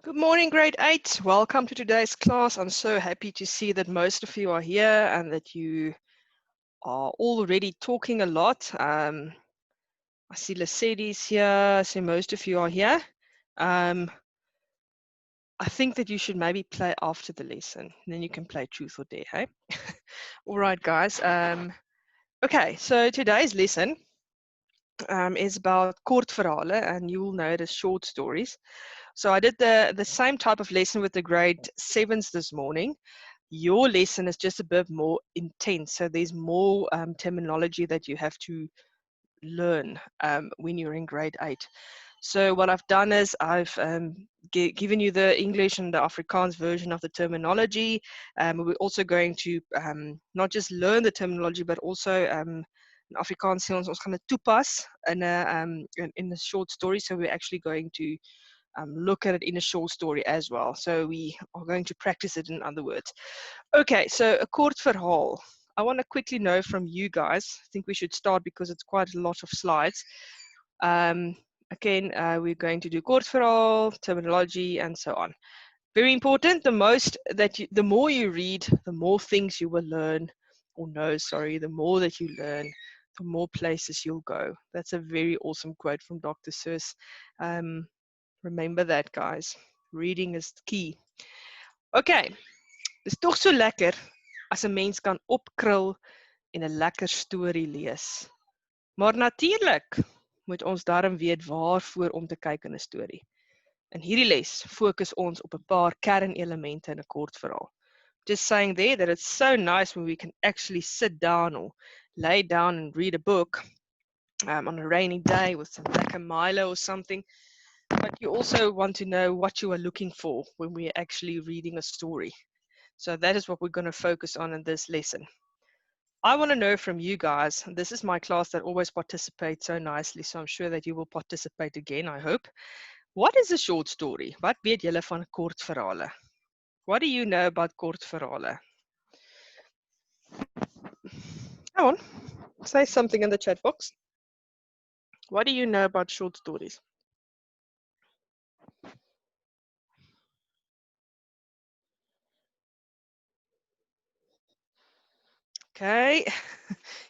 Good morning, grade 8. Welcome to today's class. I'm so happy to see that most of you are here and that you are already talking a lot. I see Lesedi's here, so most of you are here. I think that you should maybe play after the lesson, and then you can play truth or dare, hey? All right, guys. Okay, so today's lesson is about Kortverhale, and you will know it as short stories. So I did the same type of lesson with the grade 7s this morning. Your lesson is just a bit more intense. So there's more terminology that you have to learn when you're in grade 8. So what I've done is I've given you the English and the Afrikaans version of the terminology. We're also going to not just learn the terminology, but also in Afrikaans sê ons gaan dit toepas in a short story. So we're actually going to look at it in a short story as well. So we are going to practice it in other words. Okay, so a Kortverhaal. I want to quickly know from you guys. I think we should start because it's quite a lot of slides. Again, we're going to do Kortverhaal, terminology, and so on. Very important. The more you read, the more things you will learn, or know. Sorry, the more that you learn, the more places you'll go. That's a very awesome quote from Dr. Seuss. Remember that, guys. Reading is key. Okay, dis tog so lekker as 'n mens kan opkrul en 'n lekker storie lees. Maar natuurlik moet ons darm weet waarvoor om te kyk in 'n storie. In hierdie les fokus ons op 'n paar kernelemente in 'n kortverhaal. Just saying there that it's so nice when we can actually sit down or lay down and read a book on a rainy day with some lekker Milo or something. But you also want to know what you are looking for when we're actually reading a story. So that is what we're going to focus on in this lesson. I want to know from you guys, this is my class that always participates so nicely, so I'm sure that you will participate again, I hope. What is a short story? Wat weet julle van kortverhale? What do you know about kortverhale? Come on, say something in the chat box. What do you know about short stories? Okay,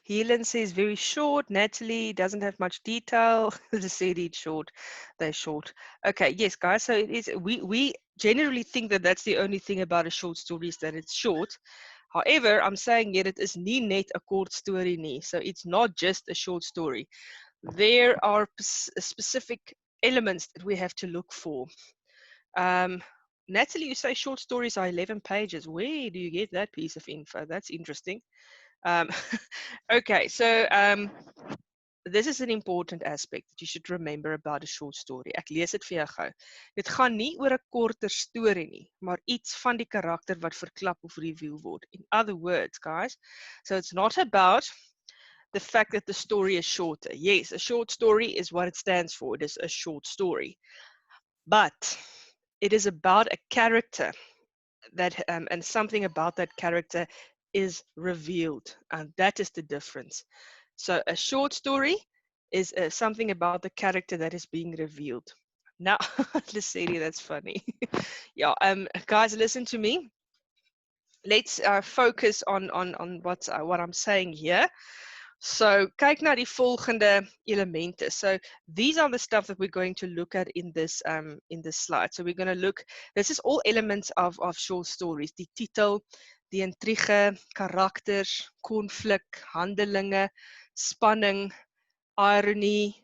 Helen says very short. Natalie doesn't have much detail. The said it's short. They're short. Okay, yes, guys. So it is. We generally think that that's the only thing about a short story is that it's short. However, I'm saying here it is nie net a kort story nie. So it's not just a short story. There are specific elements that we have to look for. Natalie, you say short stories are 11 pages. Where do you get that piece of info? That's interesting. Okay, so this is an important aspect that you should remember about a short story. Ek lees dit vir jou gou. Dit gaan nie oor 'n korter storie nie, maar iets van die karakter wat verklap of reveal word. In other words, guys, so it's not about the fact that the story is shorter. Yes, a short story is what it stands for. It is a short story. But it is about a character that and something about that character is revealed, and that is the difference. So a short story is something about the character that is being revealed. Now, Lesedi, that's funny. Yeah, guys, listen to me. Let's focus on what I'm saying here. So, kyk na die volgende elemente. So, these are the stuff that we're going to look at in this slide. So, we're going to look. This is all elements of short stories. Die titel, die intrige, karakters, konflik, handelinge, spanning, irony,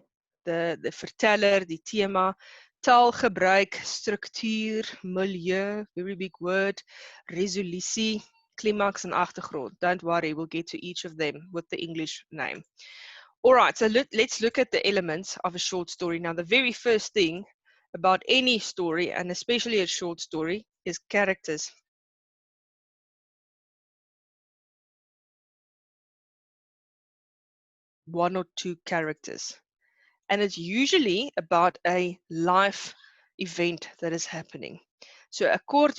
the verteller, die tema, taalgebruik, struktuur, milieu, very big word, resolusie, climax and achtergrond. Don't worry, we'll get to each of them with the English name. All right, so let's look at the elements of a short story. Now, the very first thing about any story, and especially a short story, is characters. One or two characters. And it's usually about a life event that is happening. So a kort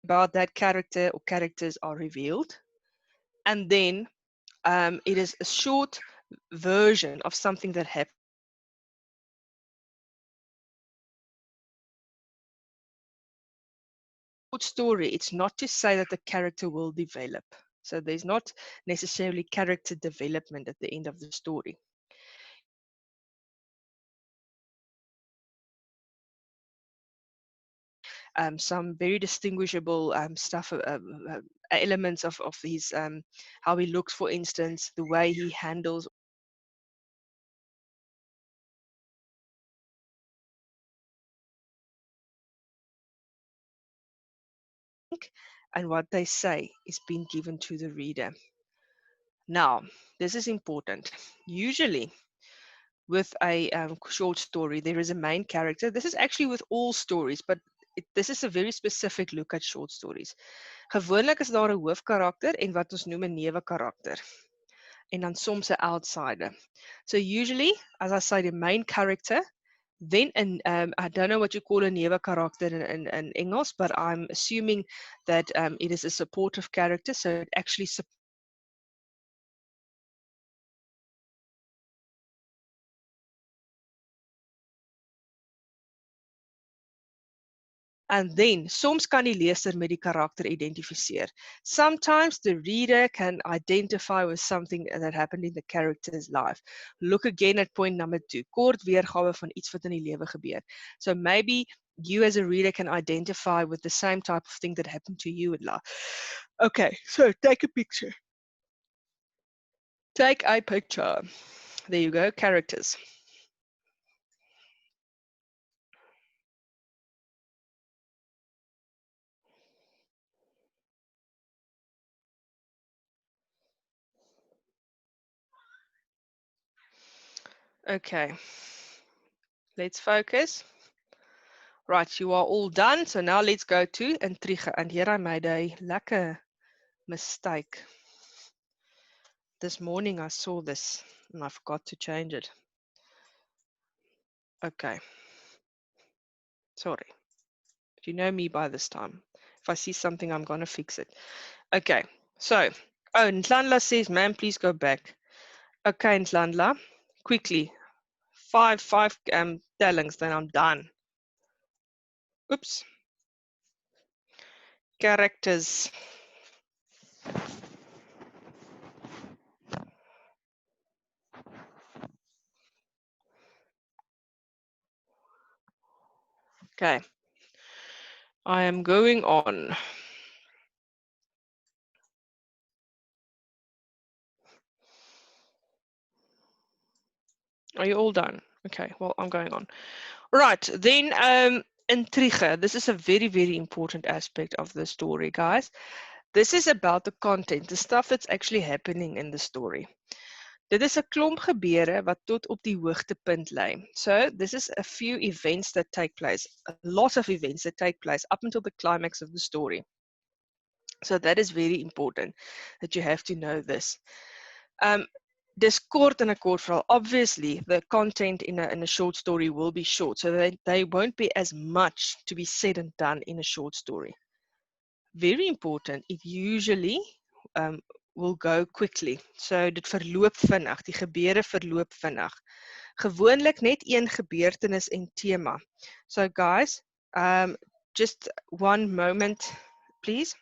about that character or characters are revealed. And then it is a short version of something that happened. Short story, it's not to say that the character will develop. So there's not necessarily character development at the end of the story. Some very distinguishable stuff, elements of his, how he looks, for instance, the way he handles and what they say is being given to the reader. Now, this is important. Usually, with a short story, there is a main character. This is actually with all stories, but this is a very specific look at short stories. Gewoonlik is daar 'n hoofkarakter en wat ons noem 'n newe-karakter. En dan soms 'n outsider. So usually, as I say, the main character, then I don't know what you call a newe-karakter in Engels, but I'm assuming that it is a supportive character, so it actually supports. And then, soms kan die leser met die karakter identifiseer. Sometimes the reader can identify with something that happened in the character's life. Look again at point number 2. Kort weergawe van iets wat in die lewe gebeur. So maybe you as a reader can identify with the same type of thing that happened to you in life. Okay, so take a picture. Take a picture. There you go, characters. Okay, let's focus. Right, you are all done. So now let's go to intrigue. And here I made a lekker mistake. This morning I saw this and I forgot to change it. Okay. Sorry. You know me by this time. If I see something, I'm going to fix it. Okay. So, oh, Nhlanhla says, ma'am, please go back. Okay, Nhlanhla, quickly. Five tellings, then I'm done. Oops. Characters. Okay. I am going on. Are you all done? Okay, well, I'm going on. Right, then intrigue. This is a very, very important aspect of the story, guys. This is about the content, the stuff that's actually happening in the story. Dit is 'n klomp gebeure wat tot op die hoogtepunt lê. So, this is a few events that take place, a lot of events that take place up until the climax of the story. So that is very important that you have to know this. Dis kort in 'n kortverhaal. Obviously, the content in a short story will be short, so they won't be as much to be said and done in a short story. Very important, it usually will go quickly. So dit verloop vinnig, die gebeure verloop vinnig. Gewoonlik net een gebeurtenis en tema. So guys, just one moment, please.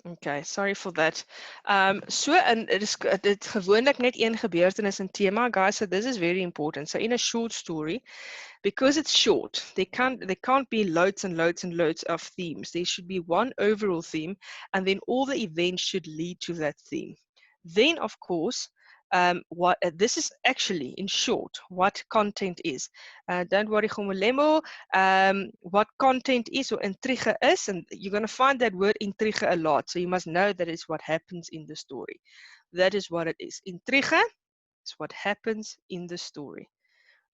Okay, sorry for that. So en dit gewoonlik net een gebeurtenis en tema, guys, so this is very important. So in a short story, because it's short, there can't be loads and loads and loads of themes. There should be one overall theme, and then all the events should lead to that theme. Then, of course, this is actually, in short, what content is. Don't worry, Gomolemo. What content is or intrigue is, and you're going to find that word intrigue a lot. So you must know that is what happens in the story. That is what it is. Intrigue is what happens in the story.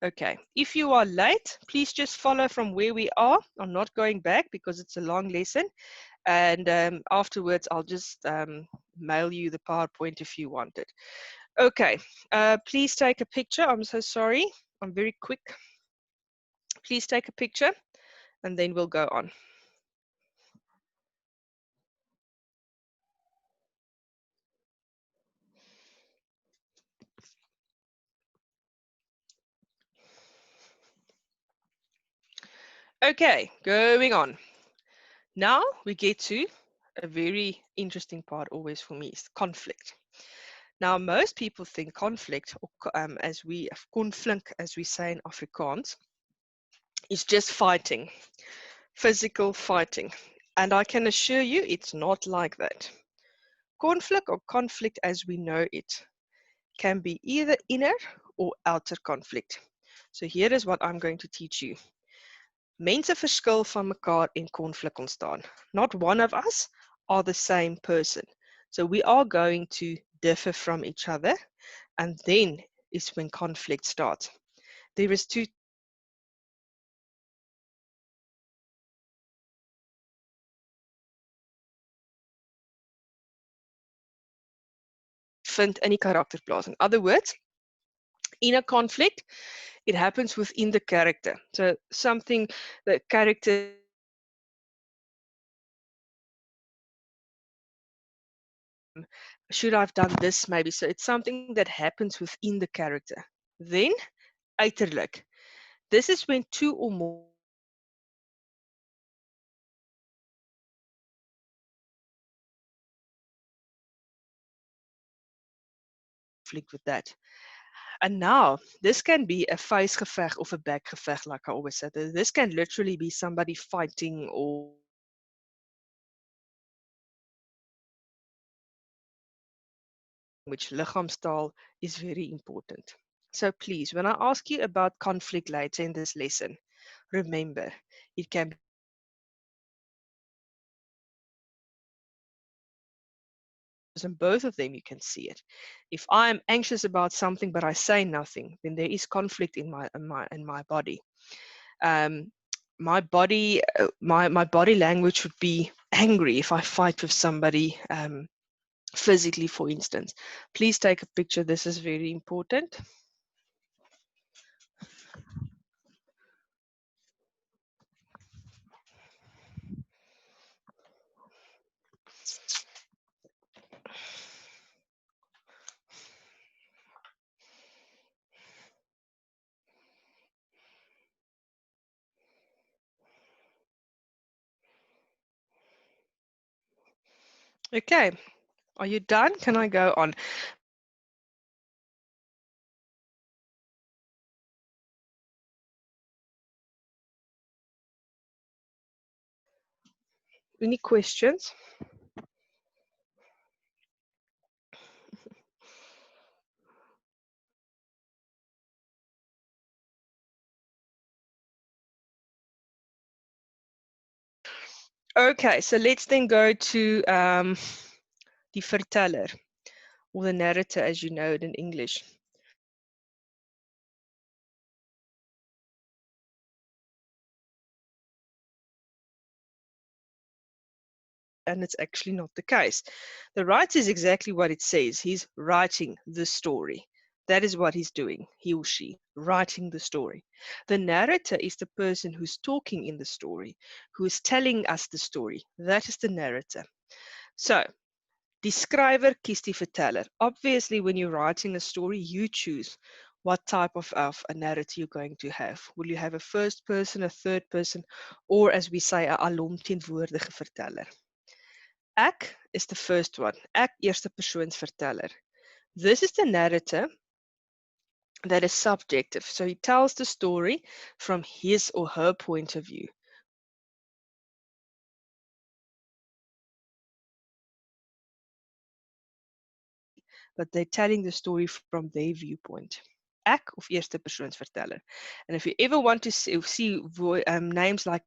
Okay, if you are late, please just follow from where we are. I'm not going back because it's a long lesson. And afterwards, I'll just mail you the PowerPoint if you want it. Okay, please take a picture. I'm so sorry. I'm very quick. Please take a picture and then we'll go on. Okay, going on. Now we get to a very interesting part always for me is conflict. Now, most people think conflict, or conflict, as we say in Afrikaans, is just fighting, physical fighting. And I can assure you it's not like that. Conflict or conflict as we know it can be either inner or outer conflict. So here is what I'm going to teach you. Mense verskil van mekaar en konflik ontstaan. Not one of us are the same person. So we are going to differ from each other, and then is when conflict starts. There is two vind in die karakter plaas. In other words, in a conflict, it happens within the character. So something the character should I've done this maybe. So it's something that happens within the character. Then uiterlik. This is when two or more conflict with that. And now, this can be a vuistgeveg of a backgeveg, like I always said. This can literally be somebody fighting or which liggaamstaal is very important. So please, when I ask you about conflict later in this lesson, remember, it can be in both of them, you can see it. If I'm anxious about something but I say nothing, then there is conflict in my body. Um, my body language would be angry if I fight with somebody physically, for instance. Please take a picture. This is very important. Okay, are you done? Can I go on? Any questions? Okay, so let's then go to the verteller, or the narrator as you know it in English. And it's actually not the case. The writer is exactly what it says. He's writing the story. That is what he's doing, he or she, writing the story. The narrator is the person who's talking in the story, who is telling us the story. That is the narrator. So, die skrywer kies die verteller. Obviously, when you're writing a story, you choose what type of a narrative you're going to have. Will you have a first person, a third person, or as we say, 'n alomteenwoordige verteller? Ek is the first one. Ek eerste persoons verteller. This is the narrator that is subjective. So he tells the story from his or her point of view. But they're telling the story from their viewpoint. Ek of eerste persoons verteller. And if you ever want to see names like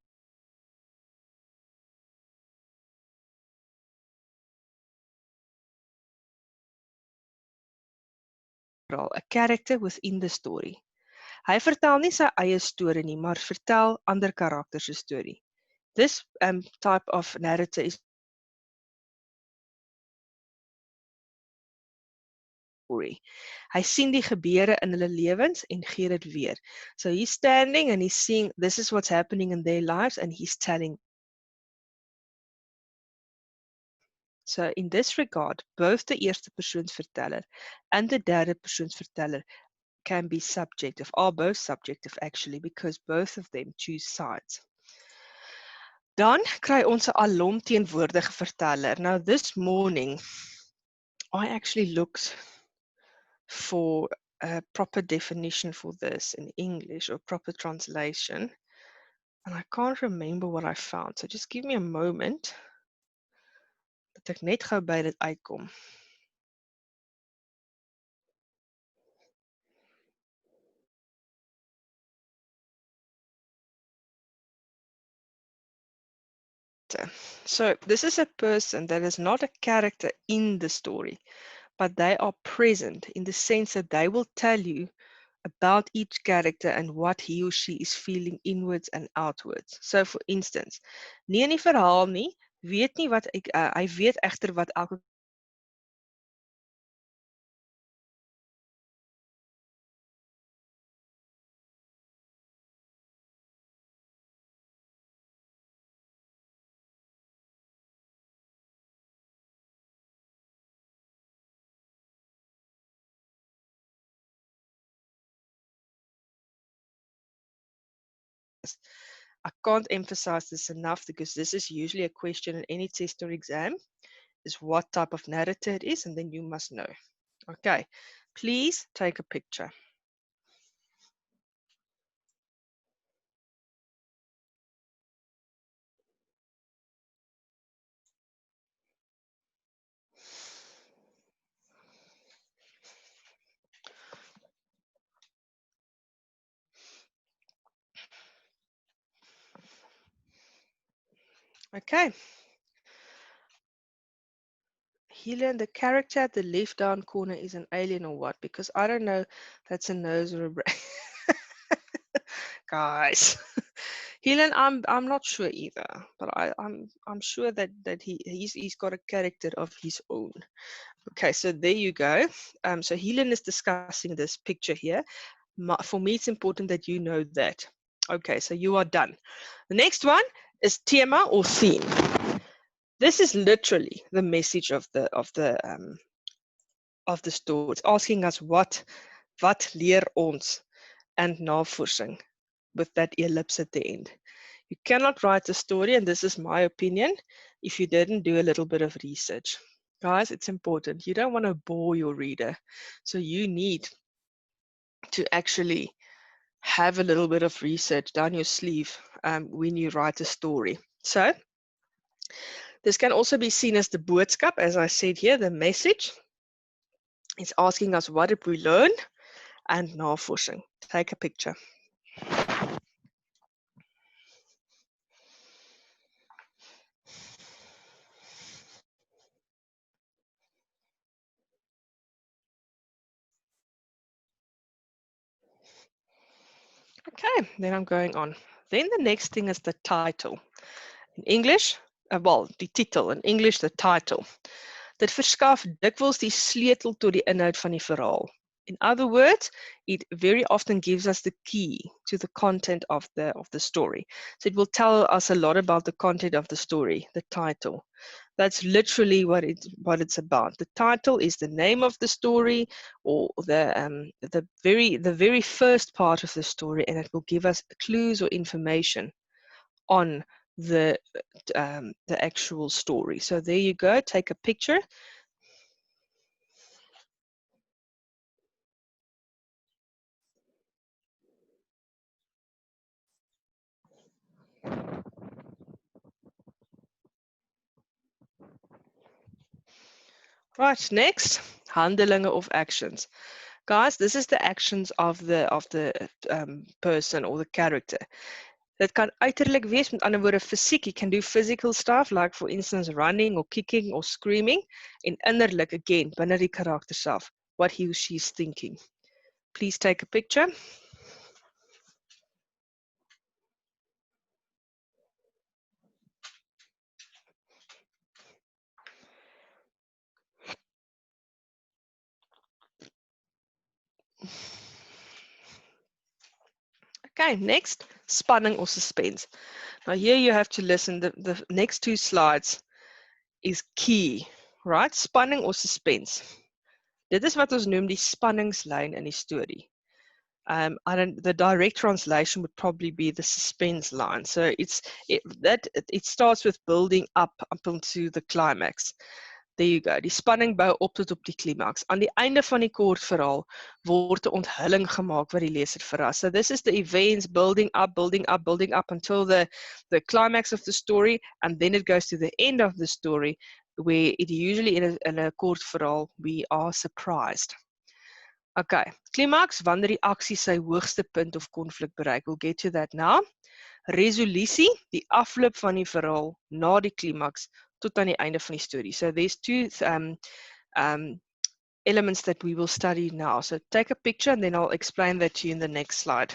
a character within the story. Hy vertel nie sy eie storie nie, maar vertel ander karakters se storie. This type of narrator is story. Hy sien die gebeure in hulle lewens en gee dit weer. So he's standing and he's seeing this is what's happening in their lives and he's telling. So in this regard, both the eerste persoonsverteller and the derde persoonsverteller can be subjective, are both subjective actually, because both of them choose sides. Dan kry ons 'n alomteenwoordige verteller. Now this morning, I actually looked for a proper definition for this in English or proper translation, and I can't remember what I found. So just give me a moment dat ek net gou by dit uitkom. So this is a person that is not a character in the story, but they are present in the sense that they will tell you about each character and what he or she is feeling inwards and outwards. So for instance, nie in die verhaal nie, weet nie wat hy weet egter wat elke I can't emphasize this enough because this is usually a question in any test or exam, is what type of narrator it is, and then you must know. Okay, please take a picture. Okay. Helen, the character at the left down corner is an alien or what? Because I don't know, that's a nose or a brain. Guys. Helen, I'm not sure either, but I'm sure that he's got a character of his own. Okay, so there you go. So Helen is discussing this picture here. For me, it's important that you know that. Okay, so you are done. The next one is tema or theme. This is literally the message of the story. It's asking us wat leer ons and navorsing with that ellipse at the end. You cannot write a story, and this is my opinion, if you didn't do a little bit of research. Guys, it's important. You don't want to bore your reader. So you need to actually have a little bit of research down your sleeve when you write a story. So this can also be seen as the boodskap, as I said here, the message. It's asking us what did we learn and navorsing. Take a picture. Okay, then I'm going on. Then the next thing is the title. In English, well, die titel. In English, the title. Dit verskaf dikwels die sleutel tot die inhoud van die verhaal. In other words, it very often gives us the key to the content of the story. So it will tell us a lot about the content of the story, the title. That's literally what it's about. The title is the name of the story, or the very first part of the story, and it will give us clues or information on the actual story. So there you go. Take a picture. Right, next, handelinge of actions. Guys, this is the actions of the person or the character. Dit kan uiterlik wees, met ander woorde fisiek. You can do physical stuff, like for instance running or kicking or screaming. En innerlik, again, binne die karakter self, what he or she is thinking. Please take a picture. Okay, next, spanning or suspense. Now here you have to listen. The next two slides is key, right? Spanning or suspense. Dit is wat ons noem die spanningslyn in die storie. The direct translation would probably be the suspense line. So it starts with building up until the climax. There you go. Die spanning bou op tot op die klimaks. Aan die einde van die kortverhaal word 'n onthulling gemaak wat die leser verras. So this is the events building up, building up, building up until the climax of the story, and then it goes to the end of the story, where it usually in a kortverhaal we are surprised. Okay, klimaks wanneer die aksie sy hoogste punt of konflik bereik. We'll get to that now. Resolusie, die afloop van die verhaal na die klimaks tot aan die einde van die storie. So there's two elements that we will study now. So take a picture and then I'll explain that to you in the next slide.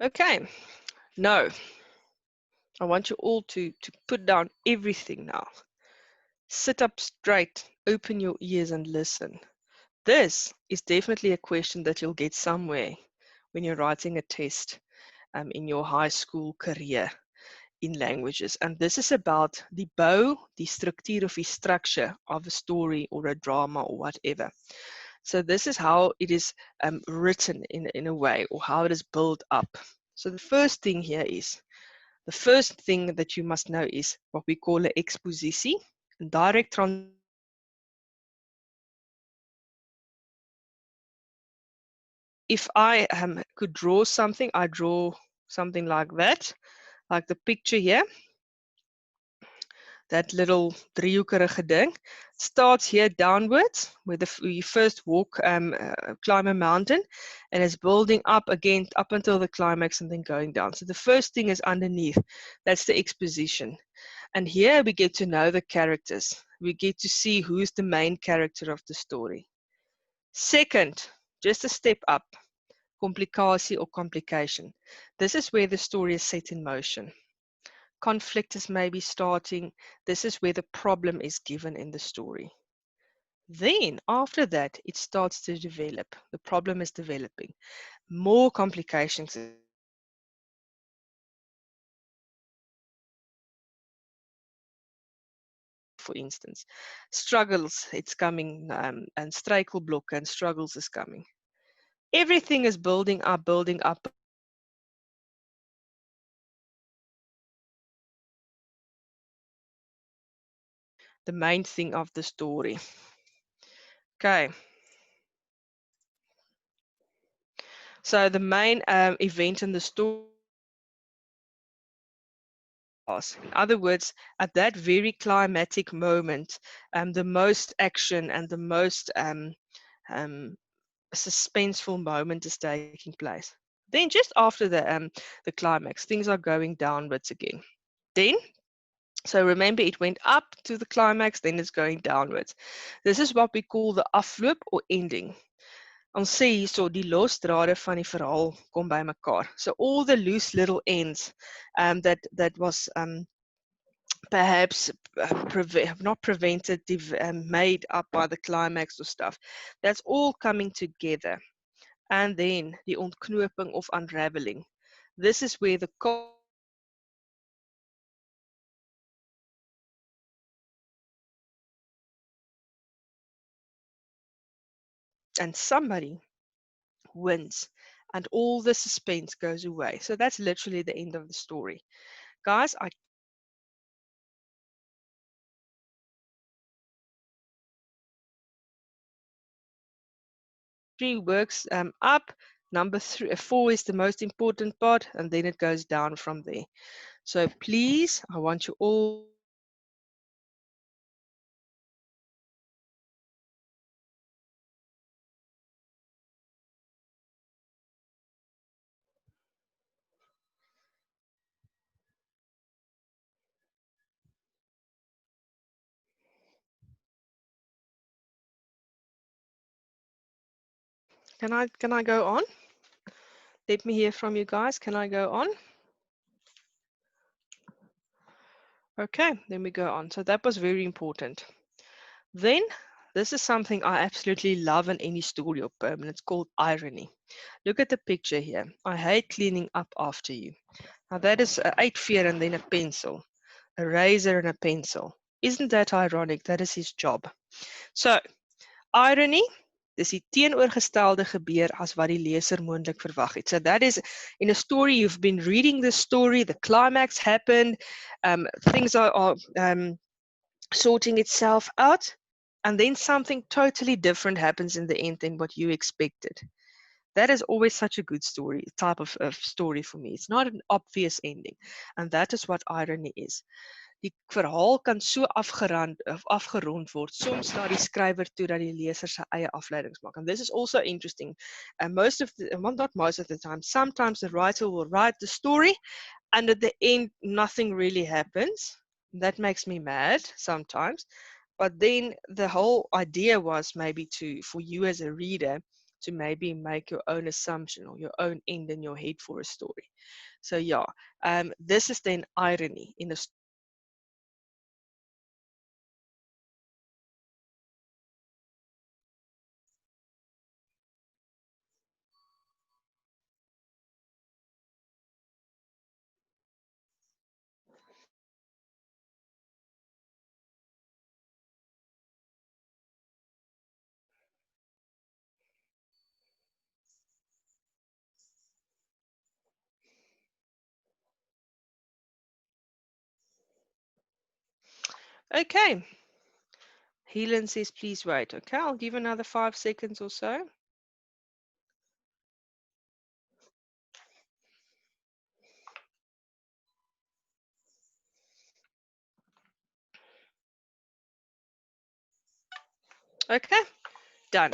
Okay, now I want you all to put down everything now. Sit up straight, open your ears and listen. This is definitely a question that you'll get somewhere when you're writing a test in your high school career in languages. And this is about the bou, die structuur of the structure of a story or a drama or whatever. So this is how it is written in a way, or how it is built up. So the first thing here is, the first thing that you must know is what we call an expositie, direct translation. If I could draw something, I draw something like that, like the picture here. That little driehoekerige ding starts here downwards, where you first walk, climb a mountain, and it's building up again up until the climax and then going down. So the first thing is underneath. That's the exposition. And here we get to know the characters. We get to see who's the main character of the story. Second, just a step up, complicatie or complication. This is where the story is set in motion. Conflict is maybe starting. This is where the problem is given in the story. Then, after that, it starts to develop. The problem is developing. More complications. For instance, struggles, it's coming, and struikelblokke and struggles is coming. Everything is building up, building up. The main thing of the story. Okay. So the main event in the story. In other words, at that very climatic moment, the most action and the most suspenseful moment is taking place. Then just after the climax, things are going downwards again. Then, so remember, it went up to the climax, then it's going downwards. This is what we call the afloop or ending. Ons sê hierso die losdrade van die verhaal kom by mekaar. So all the loose little ends that was perhaps not prevented, made up by the climax or stuff. That's all coming together. And then the ontknoping of unraveling. This is where the and somebody wins and all the suspense goes away. So that's literally the end of the story. Guys, three works up. Number 4 is the most important part, and then it goes down from there. So please, I want you all can I go on? Let me hear from you guys. Can I go on? Okay, then we go on. So that was very important. Then This is something I absolutely love in any story or poem, and it's called irony. Look at the picture here. I hate cleaning up after you. Now that is a uitveer and then a pencil, a razor and a pencil. Isn't that ironic? That is his job. So, irony, dis die teenoorgestelde gebeur as wat die leser moontlik verwag het. So that is, in a story, you've been reading the story, the climax happened, things are sorting itself out, and then something totally different happens in the end than what you expected. That is always such a good story, type of story for me. It's not an obvious ending. And that is what irony is. Die verhaal kan so afgerond word soms na die skrywer toe dat die leser sy eie afleidings maak. And this is also interesting. And not most of the time, sometimes the writer will write the story and at the end nothing really happens. That makes me mad sometimes. But then the whole idea was maybe for you as a reader to maybe make your own assumption or your own end in your head for a story. So yeah, this is then irony in a story. Okay. Helen says, please wait. Okay, I'll give another 5 seconds or so. Okay, done.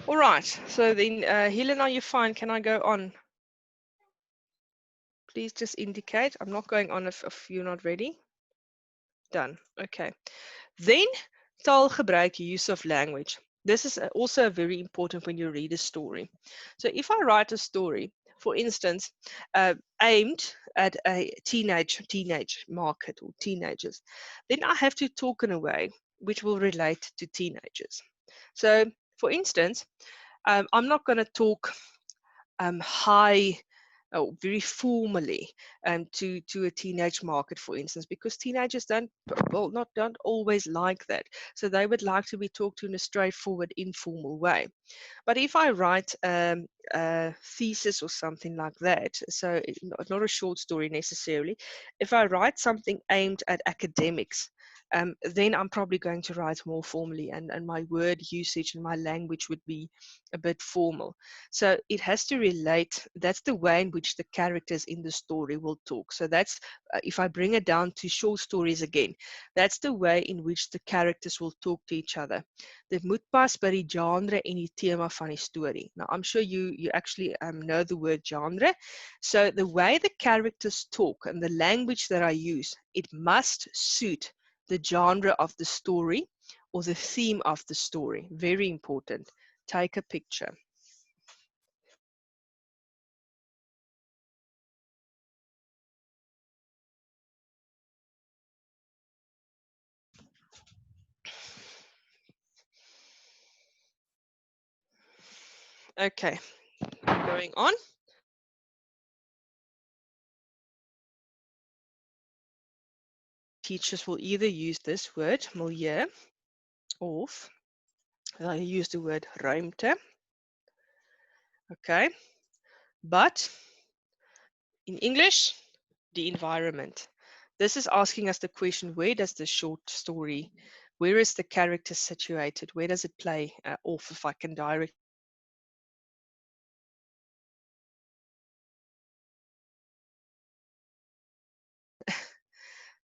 All right, so then, Helen, are you fine? Can I go on? Please just indicate. I'm not going on if you're not ready. Done. Okay. Then, taalgebruik, use of language. This is also very important when you read a story. So if I write a story, for instance, aimed at a teenage market or teenagers, then I have to talk in a way which will relate to teenagers. So, for instance, I'm not going to talk high very formally to a teenage market, for instance, because teenagers don't always like that. So they would like to be talked to in a straightforward, informal way. But if I write a thesis or something like that, so not a short story necessarily, if I write something aimed at academics, then I'm probably going to write more formally, and my word usage and my language would be a bit formal. So it has to relate. That's the way in which the characters in the story will talk. So that's, if I bring it down to short stories again, that's the way in which the characters will talk to each other. Dit moet pas by die genre en die tema van die storie. Now, I'm sure you actually know the word genre. So the way the characters talk and the language that I use, it must suit the genre of the story or the theme of the story. Very important. Take a picture. Okay, going on. Teachers will either use this word, milieu, or they'll use the word ruimte. Okay, but in English, the environment. This is asking us the question, where does the short story, where is the character situated? Where does it play off, if I can direct?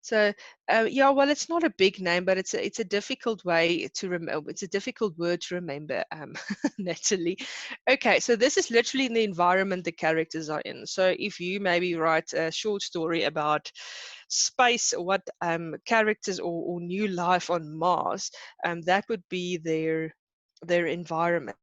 So yeah, well, it's not a big name, but it's a difficult way to remember. It's a difficult word to remember, Natalie. Okay, so this is literally in the environment the characters are in. So if you maybe write a short story about space, what characters or new life on Mars, that would be their environment.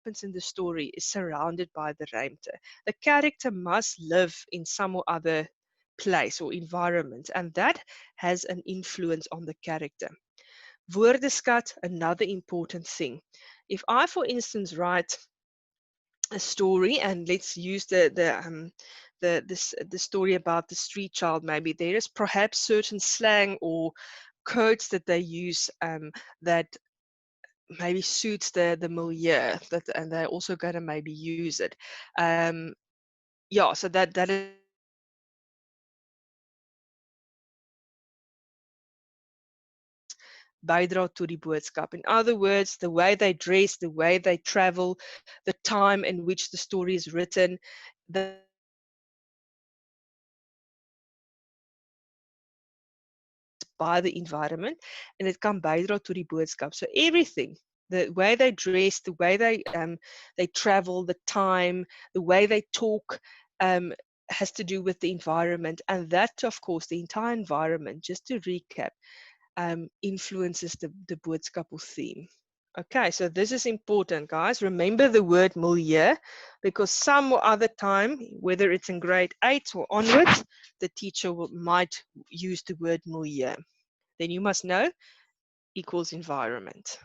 happens in the story is surrounded by the ruimte. The character must live in some or other place or environment, and that has an influence on the character. Woordeskat, another important thing. If I, for instance, write a story, and let's use the story about the street child, maybe there is perhaps certain slang or codes that they use that maybe suits the milieu, that, and they're also going to maybe use it. Yeah, so that is bydra to die boodskap. In other words, the way they dress, the way they travel, the time in which the story is written, the by the environment, and it kan bydra to die boodskap. So everything, the way they dress, the way they travel, the time, the way they talk, um, has to do with the environment, and that, of course, the entire environment. Just to recap, influences the boodskap or theme. Okay, so this is important, guys. Remember the word milieu, because some other time, whether it's in grade 8 or onwards, the teacher might use the word milieu. Then you must know equals environment.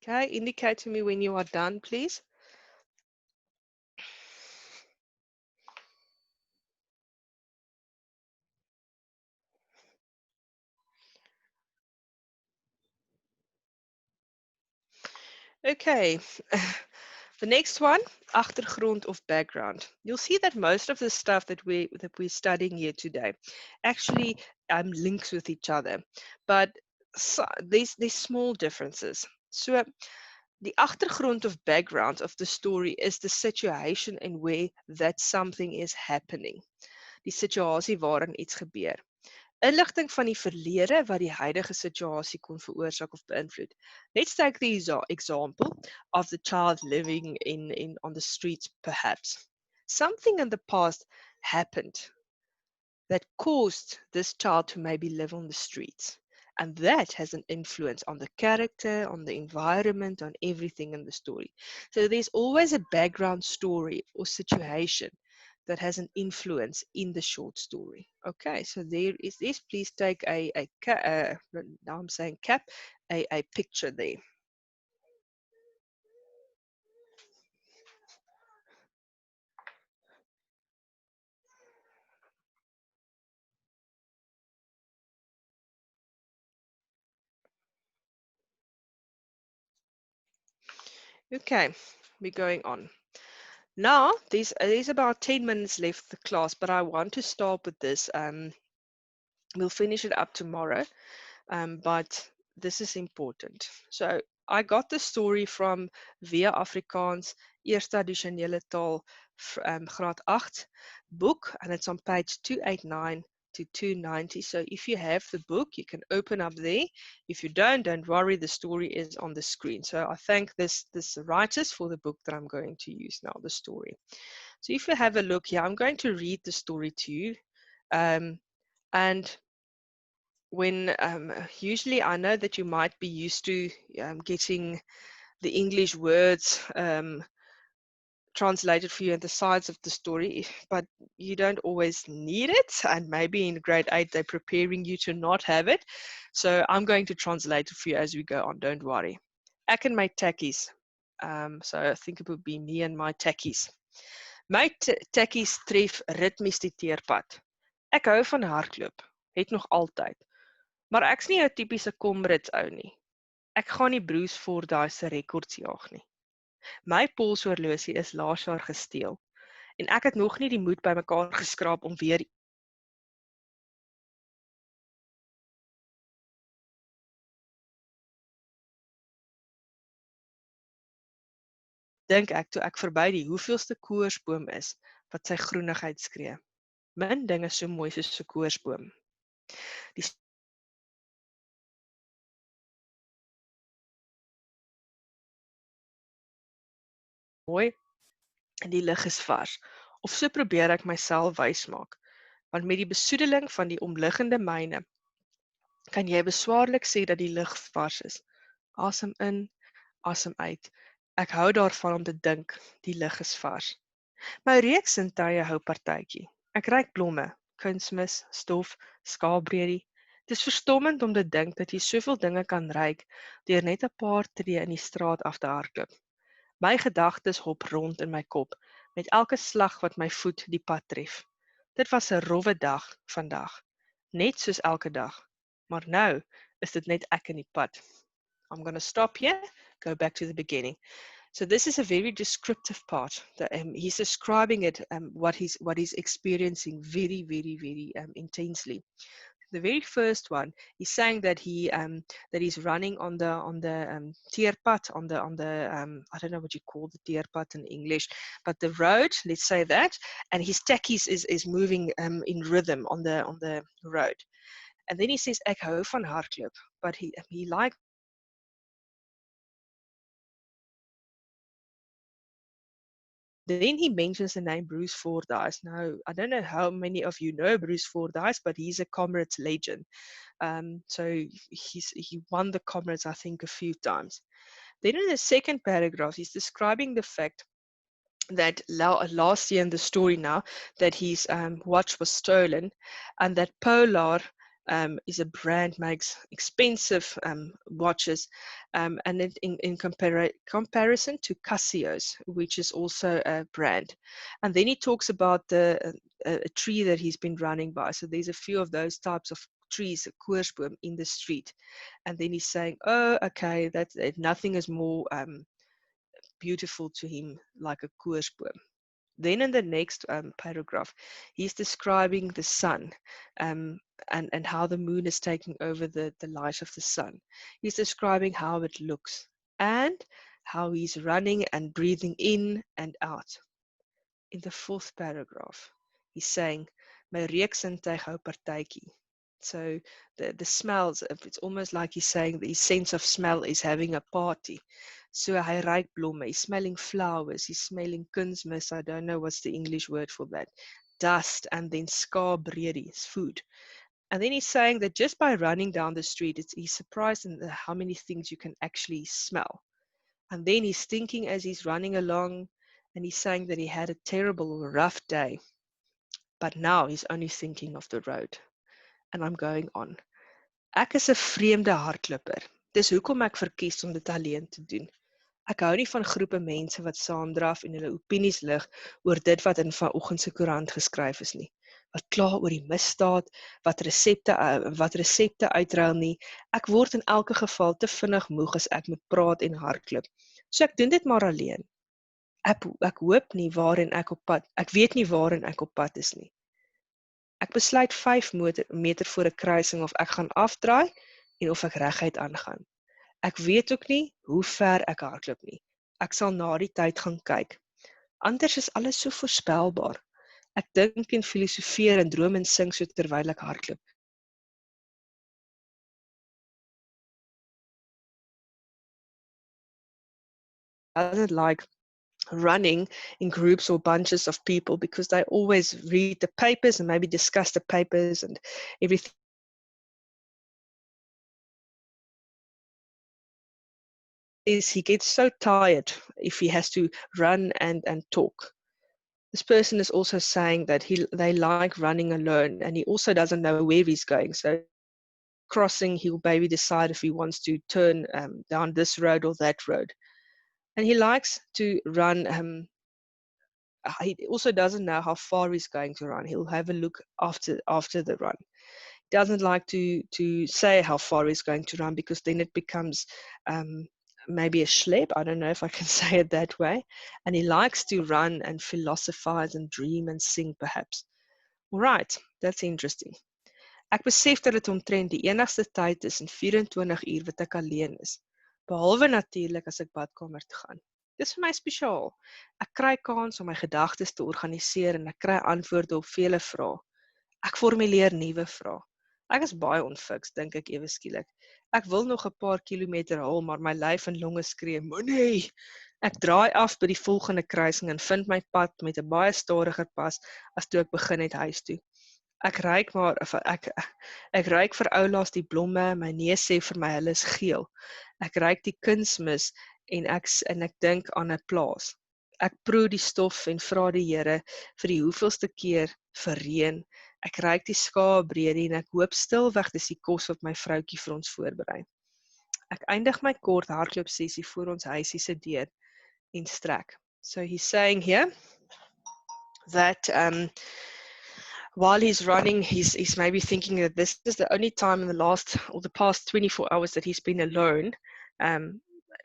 Okay, indicate to me when you are done, please. Okay, the next one, achtergrond of background. You'll see that most of the stuff that we're studying here today actually links with each other, but so, there's small differences. So the achtergrond of background of the story is the situation in where that something is happening. Die situasie waarin iets gebeur. Inligting van die verlede wat die huidige situasie kon veroorsaak of beïnvloed. Let's take the example of the child living on the streets, perhaps. Something in the past happened that caused this child to maybe live on the streets. And that has an influence on the character, on the environment, on everything in the story. So there's always a background story or situation that has an influence in the short story. Okay, so there is this. Please take now I'm saying cap, a picture there. Okay, we're going on. Now, there's about 10 minutes left of the class, but I want to start with this. We'll finish it up tomorrow, but this is important. So I got the story from Via Afrikaans, Eerste Addisionele Taal, Graad 8 book, and it's on page 289 to 290. So if you have the book, you can open up there. If you don't worry, the story is on the screen. So I thank this writers for the book that I'm going to use now, the story. So if you have a look here, I'm going to read the story to you. And when usually I know that you might be used to getting the English words translated for you at the sides of the story, but you don't always need it, and maybe in grade 8 they're preparing you to not have it, so I'm going to translate it for you as we go on, don't worry. Ek en my tekkies, so I think it would be me and my tekkies. My tekkies tref ritmies die teerpad. Ek hou van hardloop, het nog altyd. Maar ek's nie 'n tipiese Comrades ou nie. Ek gaan nie Bruce Fordyce se rekords jaag nie. My polshorlosie is laas jaar gesteel en ek het nog nie die moed bymekaar geskraap om weer dink ek toe ek verby die hoeveelste koorsboom is wat sy groenigheid skree. Min dinge so mooi soos 'n koorsboom. Die mooi en die lug is vars. Of so probeer ek myself wys maak, want met die besoedeling van die omliggende myne kan jy beswaarlik sê dat die lug vars is. Asem in, asem uit. Ek hou daarvan om te dink, die lug is vars. My reuksintuie hou partytjie. Ek ruik blomme, kunsmis, stof, skaapbredie. Dit is verstommend om te dink dat jy soveel dinge kan ruik deur net 'n paar tree in die straat af te hardloop. My gedagtes hop rond in my kop met elke slag wat my voet die pad tref. Dit was 'n rowwe dag vandag, net soos elke dag. Maar nou is dit net ek in die pad. I'm going to stop here, go back to the beginning. So this is a very descriptive part. That, he's describing it, what he's experiencing very intensely. The very first one, he's saying that he's running on the teerpad, on the I don't know what you call the teerpad in English, but the road, let's say that, and his tekkies is moving in rhythm on the road. And then he says ek hou van hardloop, but he likes. Then he mentions the name Bruce Fordyce. Now, I don't know how many of you know Bruce Fordyce, but he's a Comrades legend. So he won the Comrades, I think, a few times. Then in the second paragraph, he's describing the fact that last year in the story now, that his watch was stolen, and that Polar is a brand, makes expensive watches, and in comparison to Casio's, which is also a brand. And then he talks about a tree that he's been running by. So there's a few of those types of trees, a koersboom, in the street. And then he's saying, oh, okay, that's nothing is more beautiful to him like a koersboom. Then in the next paragraph, he's describing the sun and how the moon is taking over the light of the sun. He's describing how it looks and how he's running and breathing in and out. In the fourth paragraph, he's saying, my reuksintuig hou partytjie. So the smells, it's almost like he's saying that his sense of smell is having a party. So hy ruik blomme, he's smelling flowers, he's smelling kunsmis, I don't know what's the English word for that, dust, and then skaapbredie, is food. And then he's saying that just by running down the street, he's surprised in how many things you can actually smell. And then he's thinking as he's running along, and he's saying that he had a terrible, rough day. But now he's only thinking of the road. And I'm going on. Ek is 'n vreemde hardloper. Dis hoekom ek verkies om dit alleen te doen. Ek hou nie van groepe mense wat saamdraf en hulle opinies lig oor dit wat in vanoggend se koerant geskryf is nie. Wat kla oor die misdaad, wat resepte uitruil nie. Ek word in elke geval te vinnig moeg as ek moet praat en hardloop. So ek doen dit maar alleen. Ek hoop nie waarin ek op pad. Ek weet nie waarin ek op pad is nie. Ek besluit 5 meter voor 'n kruising of ek gaan afdraai en of ek reguit aangaan. Ek weet ook nie hoe ver ek hardloop nie. Ek sal na die tyd gaan kyk. Anders is alles so voorspelbaar. Ek dink en filosofeer en droom en sing so terwyl ek hardloop. Doesn't like running in groups or bunches of people because they always read the papers and maybe discuss the papers and everything. He gets so tired if he has to run and talk. This person is also saying that they like running alone, and he also doesn't know where he's going. So crossing, he'll maybe decide if he wants to turn down this road or that road. And he likes to run. He also doesn't know how far he's going to run. He'll have a look after the run. He doesn't like to say how far he's going to run because then it becomes maybe a schlep. I don't know if I can say it that way. And he likes to run and philosophize and dream and sing perhaps. All right, that's interesting. Ek besef dat dit omtrent die enigste tyd is in 24 uur wat ek alleen is. Behalwe natuurlik as ek badkamer toe gaan. Dis vir my spesiaal. Ek kry kans om my gedagtes te organiseer en ek kry antwoorde op vele vrae. Ek formuleer nuwe vrae. Ek is baie onfiks, dink ek ewe skielik. Ek wil nog 'n paar kilometer hol, maar my lyf en longe skree, moenie. Ek draai af by die volgende kruising en vind my pad met 'n baie stadiger pas as toe ek begin het huis toe. Ek ruik maar ek ruik vir oulaas die blomme, my neus sê vir my hulle is geel. Ek ruik die kunsmis en ek dink aan 'n plaas. Ek proe die stof en vra die Here vir die hoeveelste keer vir reën. Ek ruik die skaapbrede en ek hoop stilweg dis die kos wat my vroutjie vir ons voorberei. Ek eindig my kort hardloop sessie voor ons huisie se deur en strek. So he's saying here that while he's running, he's maybe thinking that this is the only time in the past 24 hours that he's been alone,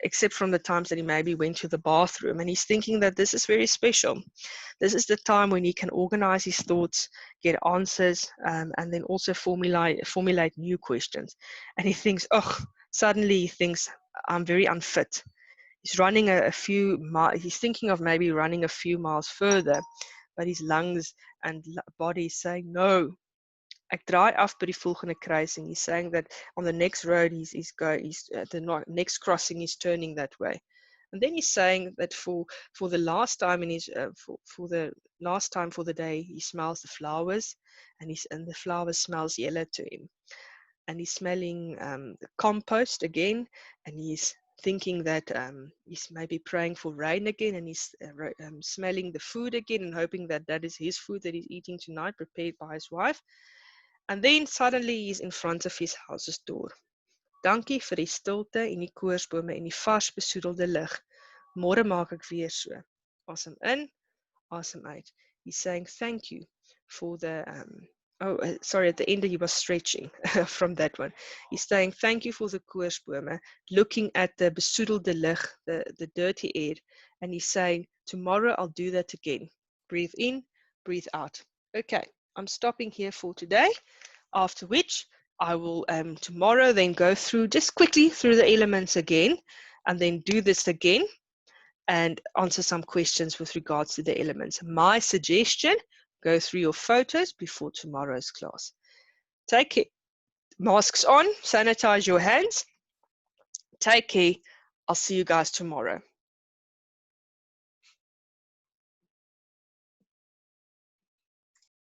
except from the times that he maybe went to the bathroom. And he's thinking that this is very special. This is the time when he can organize his thoughts, get answers, and then also formulate new questions. And he thinks, suddenly he thinks, I'm very unfit. He's running a few miles, he's thinking of maybe running a few miles further, but his lungs and body is saying, no. Ek draai af by die volgende kruising. He's saying that on the next road, the next crossing is turning that way. And then he's saying that for the last time for the day, he smells the flowers, and the flowers smells yellow to him. And he's smelling the compost again, and he's thinking that he's maybe praying for rain again, and he's smelling the food again and hoping that that is his food that he's eating tonight, prepared by his wife. And then suddenly he's in front of his house's door. Dankie vir die stilte en die koorsbome en die vars besoedelde lug. Môre maak ek weer so. Asem in, asem uit. He's saying thank you for the at the end he was stretching from that one. He's saying thank you for the koorsbome, looking at the besoedelde lug, the dirty air, and he's saying tomorrow I'll do that again. Breathe in, breathe out. Okay, I'm stopping here for today, after which I will tomorrow then go through just quickly through the elements again, and then do this again and answer some questions with regards to the elements. My suggestion, go through your photos before tomorrow's class. Take care. Masks on, sanitize your hands. Take care. I'll see you guys tomorrow.